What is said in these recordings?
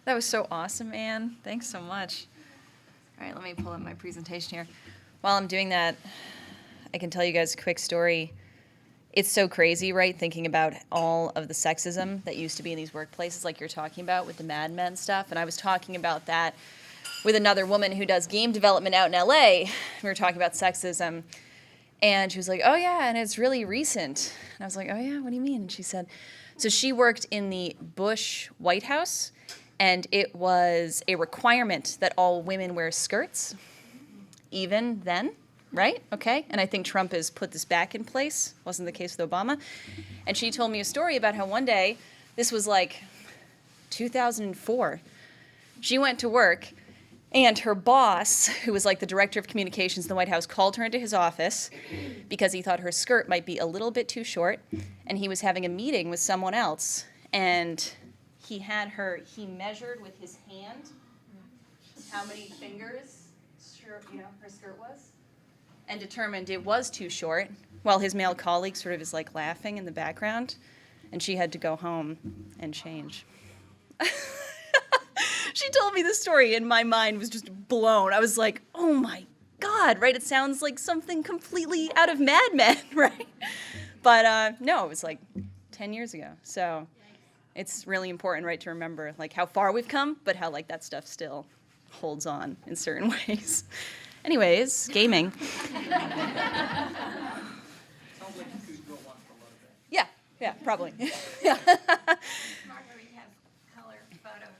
That was so awesome, Anne. Thanks so much. All right, let me pull up my presentation here. While I'm doing that, I can tell you guys a quick story. It's so crazy, right, thinking about all of the sexism that used to be in these workplaces like you're talking about with the Mad Men stuff. And I was talking about that with another woman who does game development out in LA. We were talking about sexism. And she was like, oh, yeah, and it's really recent. And I was like, oh, yeah, what do you mean? And she said, so she worked in the Bush White House, and it was a requirement that all women wear skirts, even then, right? Okay. And I think Trump has put this back in place. Wasn't the case with Obama. And she told me a story about how one day, this was like 2004, she went to work, and her boss, who was like the director of communications in the White House, called her into his office because he thought her skirt might be a little bit too short, and he was having a meeting with someone else, and he measured with his hand how many fingers her skirt was, and determined it was too short, while his male colleague sort of is like laughing in the background, and she had to go home and change. She told me this story, and my mind was just blown. I was like, oh my God, right? It sounds like something completely out of Mad Men, right? But no, it was like 10 years ago. So it's really important, right, to remember like how far we've come, but how like that stuff still holds on in certain ways. Anyways, gaming. Yeah, probably. Yeah.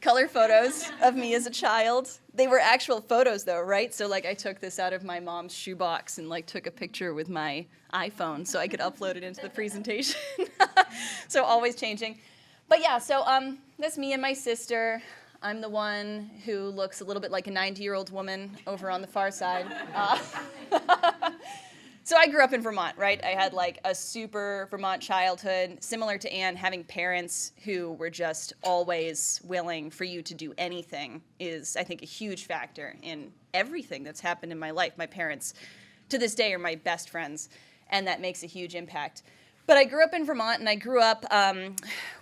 Color photos of me as a child. They were actual photos though, right? So like I took this out of my mom's shoebox and like took a picture with my iPhone so I could upload it into the presentation. So always changing. But yeah, so that's me and my sister. I'm the one who looks a little bit like a 90-year-old woman over on the far side. So I grew up in Vermont, right? I had like a super Vermont childhood, similar to Anne. Having parents who were just always willing for you to do anything is, I think, a huge factor in everything that's happened in my life. My parents, to this day, are my best friends, and that makes a huge impact. But I grew up in Vermont, and I grew up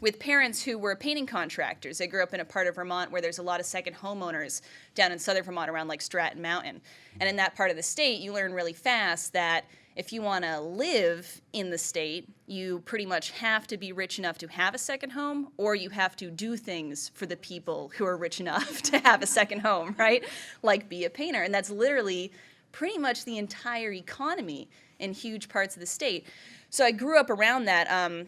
with parents who were painting contractors. I grew up in a part of Vermont where there's a lot of second homeowners down in southern Vermont around like Stratton Mountain. And in that part of the state, you learn really fast that if you want to live in the state, you pretty much have to be rich enough to have a second home, or you have to do things for the people who are rich enough to have a second home, right? Like be a painter. And that's literally pretty much the entire economy in huge parts of the state. So I grew up around that.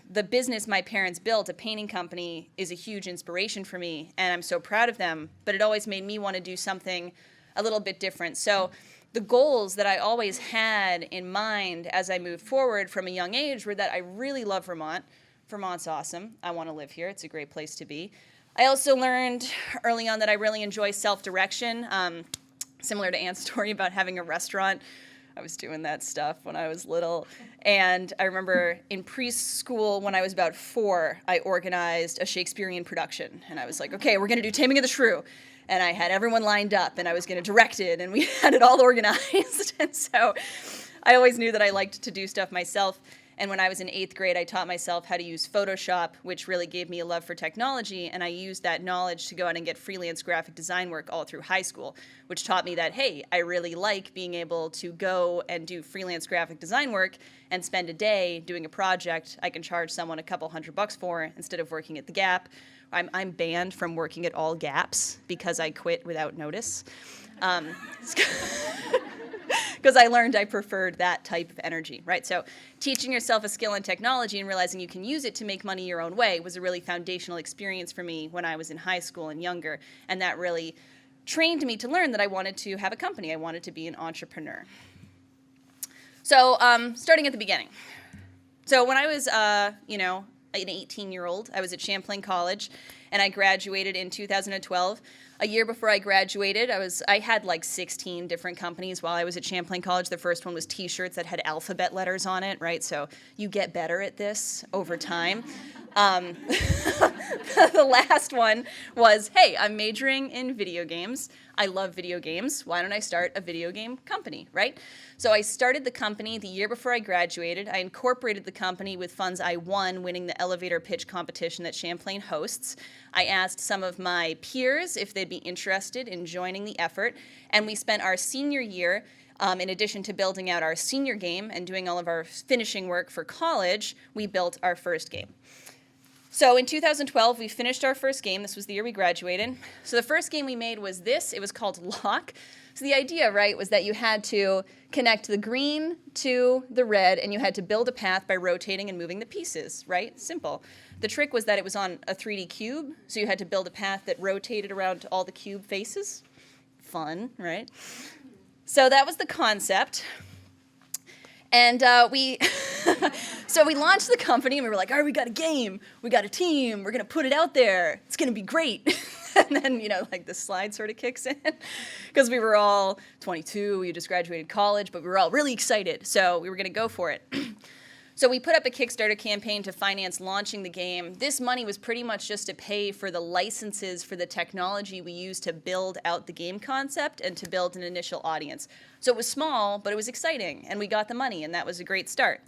The business my parents built, a painting company, is a huge inspiration for me, and I'm so proud of them, but it always made me want to do something a little bit different. So the goals that I always had in mind as I moved forward from a young age were that I really love Vermont. Vermont's awesome. I want to live here. It's a great place to be. I also learned early on that I really enjoy self-direction, similar to Anne's story about having a restaurant. I was doing that stuff when I was little. And I remember in preschool, when I was about 4, I organized a Shakespearean production. And I was like, okay, we're going to do Taming of the Shrew. And I had everyone lined up, and I was going to direct it, and we had it all organized. And so I always knew that I liked to do stuff myself. And when I was in 8th grade, I taught myself how to use Photoshop, which really gave me a love for technology. And I used that knowledge to go out and get freelance graphic design work all through high school, which taught me that, hey, I really like being able to go and do freelance graphic design work and spend a day doing a project I can charge someone a couple $100 for instead of working at the Gap. I'm banned from working at all Gaps because I quit without notice. Because I learned I preferred that type of energy, right? So teaching yourself a skill in technology and realizing you can use it to make money your own way was a really foundational experience for me when I was in high school and younger. And that really trained me to learn that I wanted to have a company. I wanted to be an entrepreneur. So starting at the beginning. So when I was, an 18-year-old, I was at Champlain College, and I graduated in 2012. A year before I graduated, I had like 16 different companies while I was at Champlain College. The first one was T-shirts that had alphabet letters on it, right? So you get better at this over time. The last one was, hey, I'm majoring in video games. I love video games. Why don't I start a video game company, right? So I started the company the year before I graduated. I incorporated the company with funds I won winning the elevator pitch competition that Champlain hosts. I asked some of my peers if they'd be interested in joining the effort, and we spent our senior year, in addition to building out our senior game and doing all of our finishing work for college, we built our first game. So in 2012, we finished our first game. This was the year we graduated. So the first game we made was this. It was called Lock. So the idea, right, was that you had to connect the green to the red, and you had to build a path by rotating and moving the pieces, right? Simple. The trick was that it was on a 3D cube, so you had to build a path that rotated around all the cube faces. Fun, right? So that was the concept. And so we launched the company, and we were like, all right, we got a game, we got a team, we're going to put it out there, it's going to be great. And then, like the slide sort of kicks in, because we were all 22, we just graduated college, but we were all really excited, so we were going to go for it. So we put up a Kickstarter campaign to finance launching the game. This money was pretty much just to pay for the licenses for the technology we used to build out the game concept and to build an initial audience. So it was small, but it was exciting, and we got the money, and that was a great start.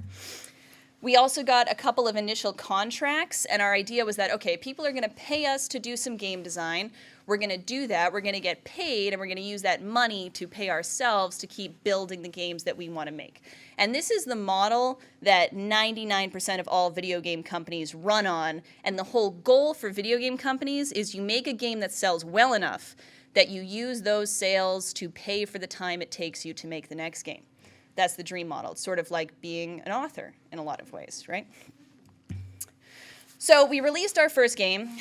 We also got a couple of initial contracts, and our idea was that, okay, people are going to pay us to do some game design. We're going to do that. We're going to get paid, and we're going to use that money to pay ourselves to keep building the games that we want to make. And this is the model that 99% of all video game companies run on, and the whole goal for video game companies is you make a game that sells well enough that you use those sales to pay for the time it takes you to make the next game. That's the dream model. It's sort of like being an author in a lot of ways, right? So we released our first game,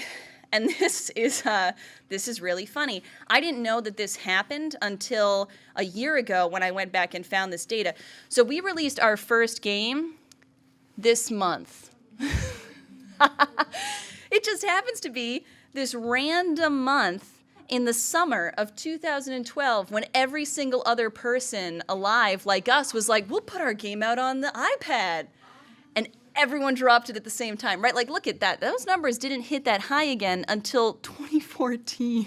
and this is really funny. I didn't know that this happened until a year ago when I went back and found this data. So we released our first game this month. It just happens to be this random month in the summer of 2012, when every single other person alive like us was like, we'll put our game out on the iPad. And everyone dropped it at the same time, right? Like, look at that. Those numbers didn't hit that high again until 2014,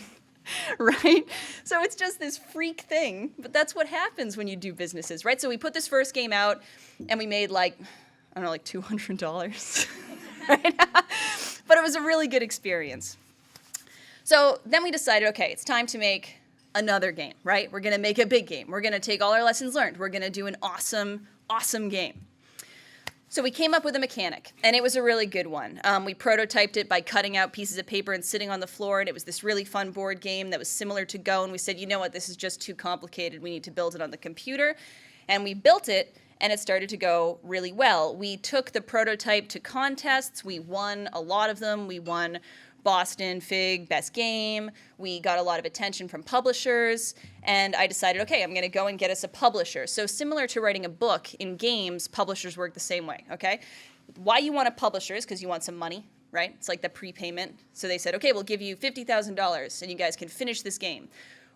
right? So it's just this freak thing. But that's what happens when you do businesses, right? So we put this first game out, and we made like $200, right? But it was a really good experience. So then we decided, okay, it's time to make another game, right? We're going to make a big game. We're going to take all our lessons learned. We're going to do an awesome, awesome game. So we came up with a mechanic, and it was a really good one. We prototyped it by cutting out pieces of paper and sitting on the floor, and it was this really fun board game that was similar to Go, and we said, you know what, this is just too complicated. We need to build it on the computer. And we built it, and it started to go really well. We took the prototype to contests. We won a lot of them. We won Boston Fig Best Game. We got a lot of attention from publishers, and I decided, okay, I'm going to go and get us a publisher. So similar to writing a book, in games, publishers work the same way, okay? Why you want a publisher is because you want some money, right? It's like the prepayment. So they said, okay, we'll give you $50,000, and you guys can finish this game.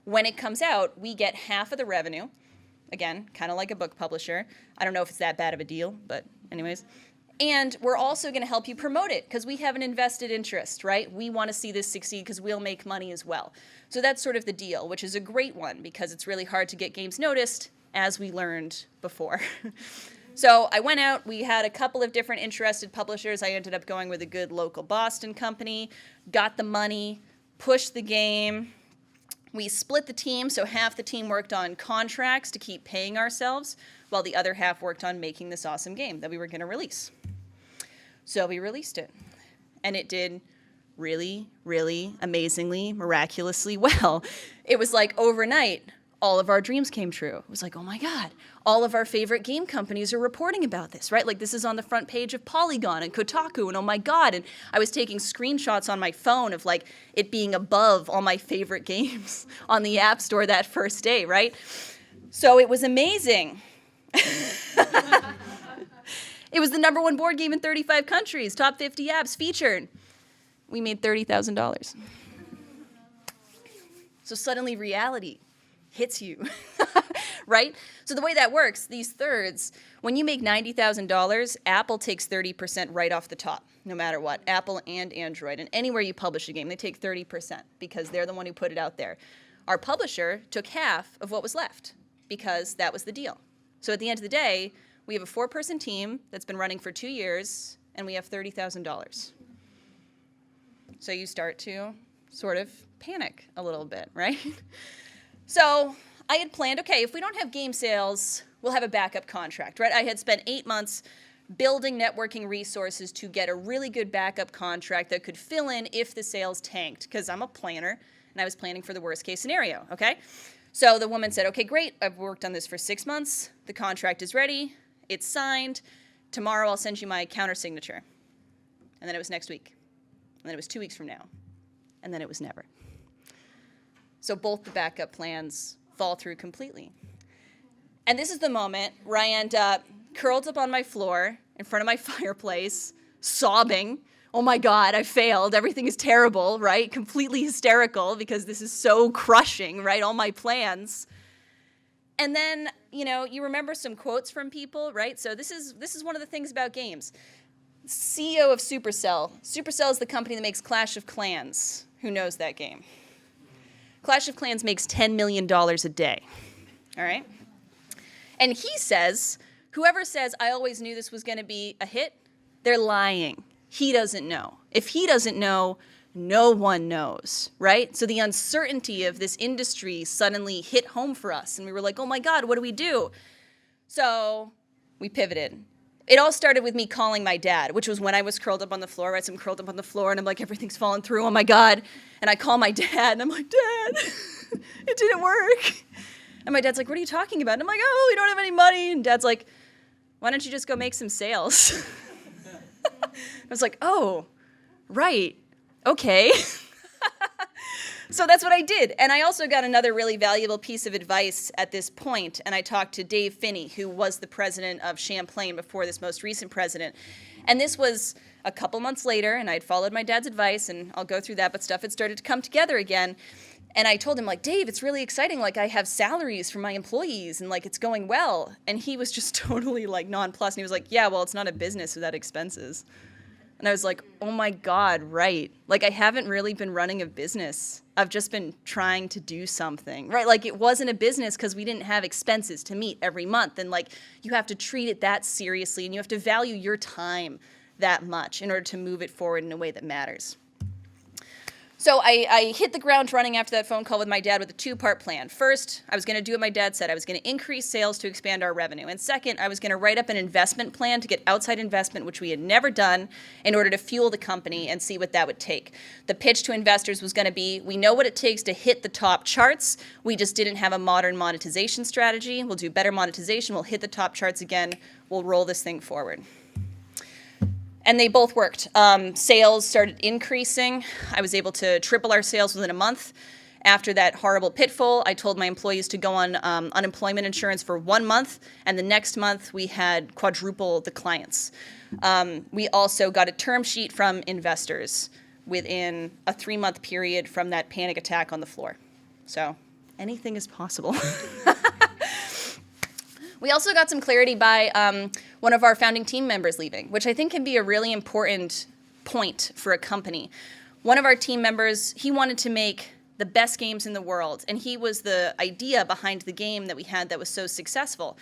When it comes out, we get half of the revenue. Again, kind of like a book publisher. I don't know if it's that bad of a deal, but anyways. And we're also going to help you promote it because we have an invested interest, right? We want to see this succeed because we'll make money as well. So that's sort of the deal, which is a great one because it's really hard to get games noticed, as we learned before. So I went out. We had a couple of different interested publishers. I ended up going with a good local Boston company, got the money, pushed the game. We split the team, so half the team worked on contracts to keep paying ourselves, while the other half worked on making this awesome game that we were going to release. So we released it, and it did really, really amazingly, miraculously well. It was like overnight, all of our dreams came true. It was like, oh my God, all of our favorite game companies are reporting about this, right? Like this is on the front page of Polygon and Kotaku, and oh my God. And I was taking screenshots on my phone of like it being above all my favorite games on the App Store that first day, right? So it was amazing. It was the #1 board game in 35 countries, top 50 apps featured. We made $30,000. So suddenly reality hits you, right? So the way that works, these thirds, when you make $90,000, Apple takes 30% right off the top, no matter what. Apple and Android, and anywhere you publish a game, they take 30% because they're the one who put it out there. Our publisher took half of what was left because that was the deal. So at the end of the day, we have a 4-person team that's been running for 2 years, and we have $30,000. So you start to sort of panic a little bit, right? So I had planned, okay, if we don't have game sales, we'll have a backup contract, right? I had spent 8 months building networking resources to get a really good backup contract that could fill in if the sales tanked, because I'm a planner, and I was planning for the worst case scenario, okay? So the woman said, okay, great, I've worked on this for 6 months, the contract is ready, it's signed, tomorrow I'll send you my countersignature. And then it was next week, and then it was 2 weeks from now, and then it was never. So both the backup plans fall through completely. And this is the moment where I end up curled up on my floor in front of my fireplace, sobbing. Oh my God, I failed. Everything is terrible, right? Completely hysterical because this is so crushing, right? All my plans. And then, you know, you remember some quotes from people, right? So this is one of the things about games. CEO of Supercell. Supercell is the company that makes Clash of Clans. Who knows that game? Clash of Clans makes $10 million a day, all right? And he says, whoever says, I always knew this was going to be a hit, they're lying. He doesn't know. If he doesn't know, no one knows, right? So the uncertainty of this industry suddenly hit home for us, and we were like, oh my God, what do we do? So we pivoted. It all started with me calling my dad, which was when I was curled up on the floor, right? So I'm curled up on the floor, and I'm like, everything's falling through, oh my God. And I call my dad, and I'm like, Dad, it didn't work. And my dad's like, what are you talking about? And I'm like, oh, we don't have any money. And Dad's like, why don't you just go make some sales? I was like, oh, right, okay. So that's what I did. And I also got another really valuable piece of advice at this point, and I talked to Dave Finney, who was the president of Champlain before this most recent president. And this was a couple months later, and I'd followed my dad's advice, and I'll go through that, but stuff had started to come together again. And I told him, like, Dave, it's really exciting. Like, I have salaries for my employees, and, like, it's going well. And he was just totally, like, nonplussed. And he was like, yeah, well, it's not a business without expenses. And I was like, oh, my God, right. Like, I haven't really been running a business. I've just been trying to do something, right? Like, it wasn't a business because we didn't have expenses to meet every month. And, like, you have to treat it that seriously, and you have to value your time that much in order to move it forward in a way that matters. So I hit the ground running after that phone call with my dad with a 2-part plan. First, I was going to do what my dad said. I was going to increase sales to expand our revenue. And second, I was going to write up an investment plan to get outside investment, which we had never done, in order to fuel the company and see what that would take. The pitch to investors was going to be, we know what it takes to hit the top charts. We just didn't have a modern monetization strategy. We'll do better monetization. We'll hit the top charts again. We'll roll this thing forward. And they both worked. Sales started increasing. I was able to triple our sales within a month. After that horrible pitfall, I told my employees to go on unemployment insurance for 1 month, and the next month we had quadruple the clients. We also got a term sheet from investors within a 3-month period from that panic attack on the floor. So anything is possible. We also got some clarity by one of our founding team members leaving, which I think can be a really important point for a company. One of our team members, he wanted to make the best games in the world, and he was the idea behind the game that we had that was so successful.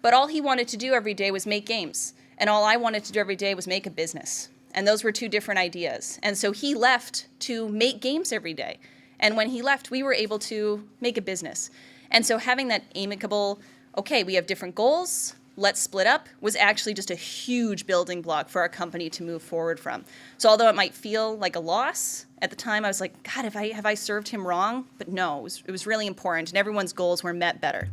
But all he wanted to do every day was make games, and all I wanted to do every day was make a business. And those were 2 different ideas. And so he left to make games every day. And when he left, we were able to make a business. And so having that amicable, okay, we have different goals, let's split up, was actually just a huge building block for our company to move forward from. So although it might feel like a loss, at the time I was like, God, have I served him wrong? But no, it was really important, and everyone's goals were met better.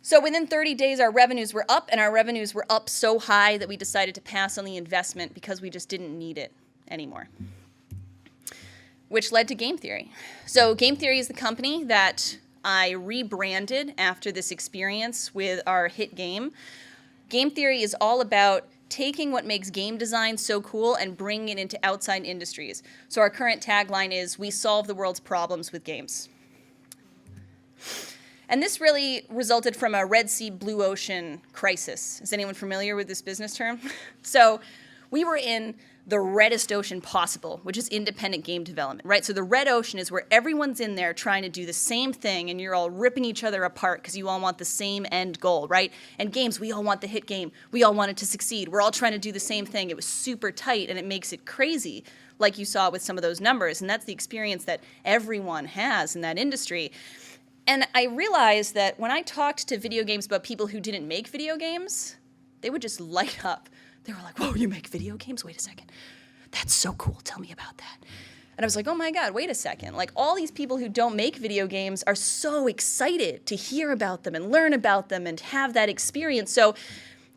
So within 30 days, our revenues were up, and our revenues were up so high that we decided to pass on the investment because we just didn't need it anymore, which led to GameTheory. So GameTheory is the company that I rebranded after this experience with our hit game. GameTheory is all about taking what makes game design so cool and bringing it into outside industries. So our current tagline is, we solve the world's problems with games. And this really resulted from a Red Sea Blue Ocean crisis. Is anyone familiar with this business term? So we were in the reddest ocean possible, which is independent game development, right? So the red ocean is where everyone's in there trying to do the same thing, and you're all ripping each other apart because you all want the same end goal, right? And games, we all want the hit game. We all want it to succeed. We're all trying to do the same thing. It was super tight, and it makes it crazy, like you saw with some of those numbers. And that's the experience that everyone has in that industry. And I realized that when I talked to video games about people who didn't make video games, they would just light up. They were like, whoa, you make video games? Wait a second. That's so cool. Tell me about that. And I was like, oh my God, wait a second. Like, all these people who don't make video games are so excited to hear about them and learn about them and have that experience. So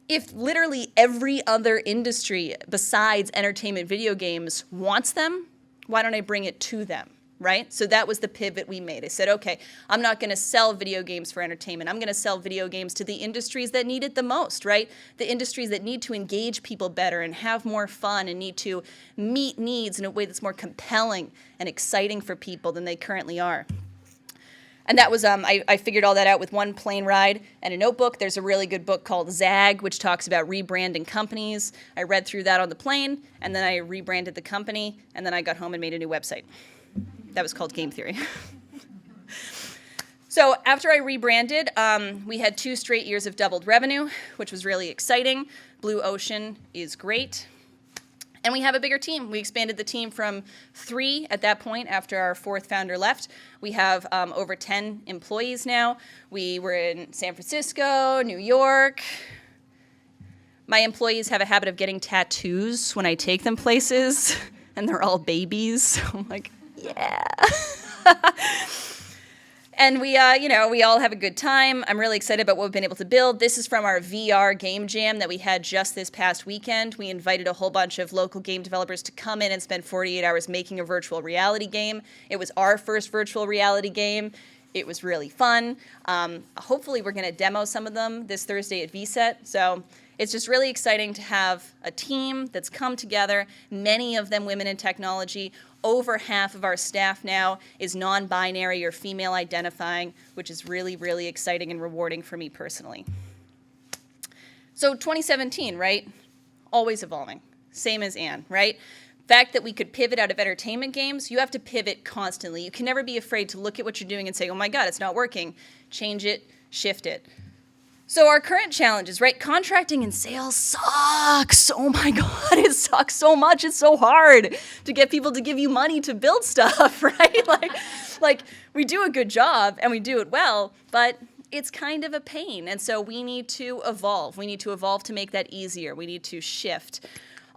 if literally every other industry besides entertainment video games wants them, why don't I bring it to them? Right? So that was the pivot we made. I said, okay, I'm not going to sell video games for entertainment. I'm going to sell video games to the industries that need it the most, right? The industries that need to engage people better and have more fun and need to meet needs in a way that's more compelling and exciting for people than they currently are. And that was, I figured all that out with one plane ride and a notebook. There's a really good book called Zag, which talks about rebranding companies. I read through that on the plane, and then I rebranded the company, and then I got home and made a new website. That was called GameTheory. So after I rebranded, we had 2 straight years of doubled revenue, which was really exciting. Blue Ocean is great. And we have a bigger team. We expanded the team from 3 at that point after our 4th founder left. We have over 10 employees now. We were in San Francisco, New York. My employees have a habit of getting tattoos when I take them places, and they're all babies. So I'm like, yeah. And we all have a good time. I'm really excited about what we've been able to build. This is from our VR game jam that we had just this past weekend. We invited a whole bunch of local game developers to come in and spend 48 hours making a virtual reality game. It was our first virtual reality game. It was really fun. Hopefully we're going to demo some of them this Thursday at VCET. So it's just really exciting to have a team that's come together, many of them women in technology. Over half of our staff now is non-binary or female identifying, which is really, really exciting and rewarding for me personally. So 2017, right? Always evolving. Same as Anne, right? Fact that we could pivot out of entertainment games, you have to pivot constantly. You can never be afraid to look at what you're doing and say, oh my God, it's not working. Change it, shift it. So our current challenges, right? Contracting and sales sucks. Oh my God, it sucks so much. It's so hard to get people to give you money to build stuff, right? Like we do a good job and we do it well, but it's kind of a pain. And so we need to evolve. We need to evolve to make that easier. We need to shift.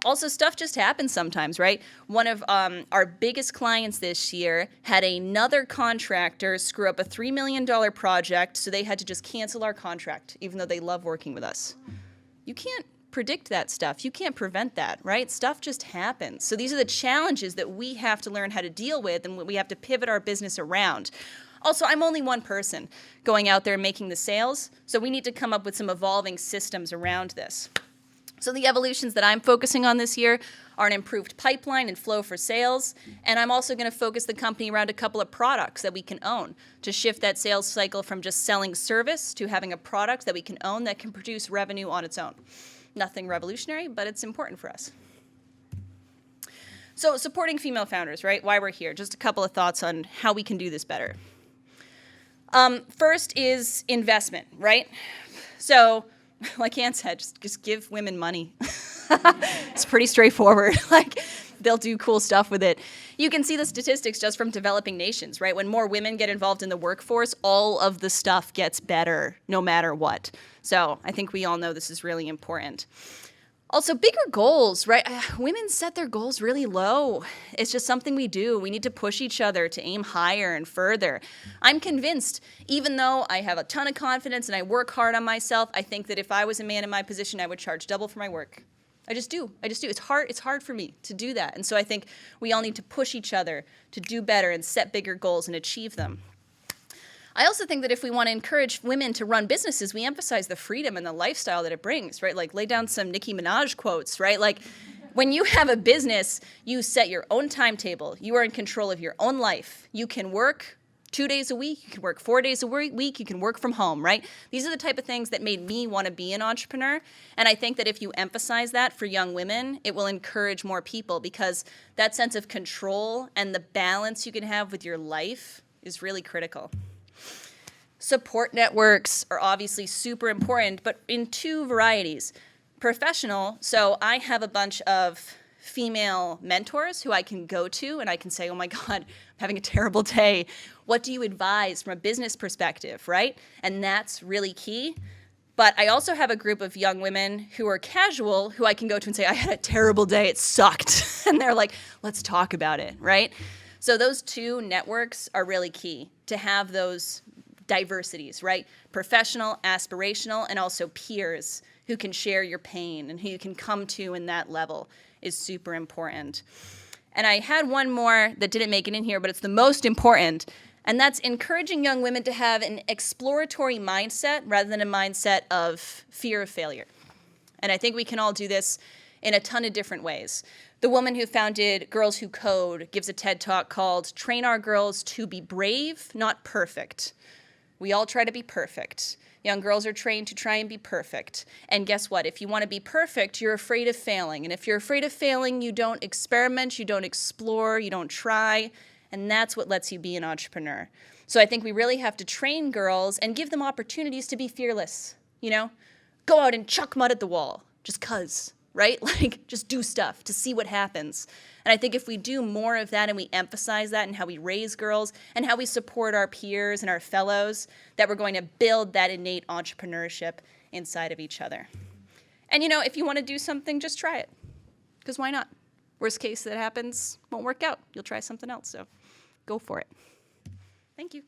Also, stuff just happens sometimes, right? One of our biggest clients this year had another contractor screw up a $3 million project, so they had to just cancel our contract, even though they love working with us. You can't predict that stuff. You can't prevent that, right? Stuff just happens. So these are the challenges that we have to learn how to deal with and we have to pivot our business around. Also, I'm only one person going out there and making the sales, so we need to come up with some evolving systems around this. So the evolutions that I'm focusing on this year are an improved pipeline and flow for sales, and I'm also going to focus the company around a couple of products that we can own to shift that sales cycle from just selling service to having a product that we can own that can produce revenue on its own. Nothing revolutionary, but it's important for us. So supporting female founders, right? Why we're here. Just a couple of thoughts on how we can do this better. First is investment, right? So like Ann said, just give women money. It's pretty straightforward. Like, they'll do cool stuff with it. You can see the statistics just from developing nations, right? When more women get involved in the workforce, all of the stuff gets better no matter what. So I think we all know this is really important. Also, bigger goals, right? Women set their goals really low. It's just something we do. We need to push each other to aim higher and further. I'm convinced, even though I have a ton of confidence and I work hard on myself, I think that if I was a man in my position, I would charge double for my work. I just do. It's hard for me to do that. And so I think we all need to push each other to do better and set bigger goals and achieve them. I also think that if we want to encourage women to run businesses, we emphasize the freedom and the lifestyle that it brings, right? Like, lay down some Nicki Minaj quotes, right? Like, when you have a business, you set your own timetable. You are in control of your own life. You can work 2 days a week, you can work 4 days a week, you can work from home, right? These are the type of things that made me want to be an entrepreneur. And I think that if you emphasize that for young women, it will encourage more people, because that sense of control and the balance you can have with your life is really critical. Support networks are obviously super important, but in two varieties. Professional, so I have a bunch of female mentors who I can go to and I can say, oh my God, I'm having a terrible day. What do you advise from a business perspective, right? And that's really key. But I also have a group of young women who are casual who I can go to and say, I had a terrible day, it sucked. And they're like, let's talk about it, right? So those two networks are really key, to have those diversities, right? Professional, aspirational, and also peers who can share your pain and who you can come to in that level is super important. And I had one more that didn't make it in here, but it's the most important, and that's encouraging young women to have an exploratory mindset rather than a mindset of fear of failure. And I think we can all do this in a ton of different ways. The woman who founded Girls Who Code gives a TED Talk called Train Our Girls to Be Brave, Not Perfect. We all try to be perfect. Young girls are trained to try and be perfect. And guess what? If you want to be perfect, you're afraid of failing. And if you're afraid of failing, you don't experiment, you don't explore, you don't try. And that's what lets you be an entrepreneur. So I think we really have to train girls and give them opportunities to be fearless. You know, go out and chuck mud at the wall just 'cause, right? Like, just do stuff to see what happens. And I think if we do more of that and we emphasize that in how we raise girls and how we support our peers and our fellows, that we're going to build that innate entrepreneurship inside of each other. And you know, if you want to do something, just try it. Because why not? Worst case that happens, won't work out. You'll try something else, so go for it. Thank you.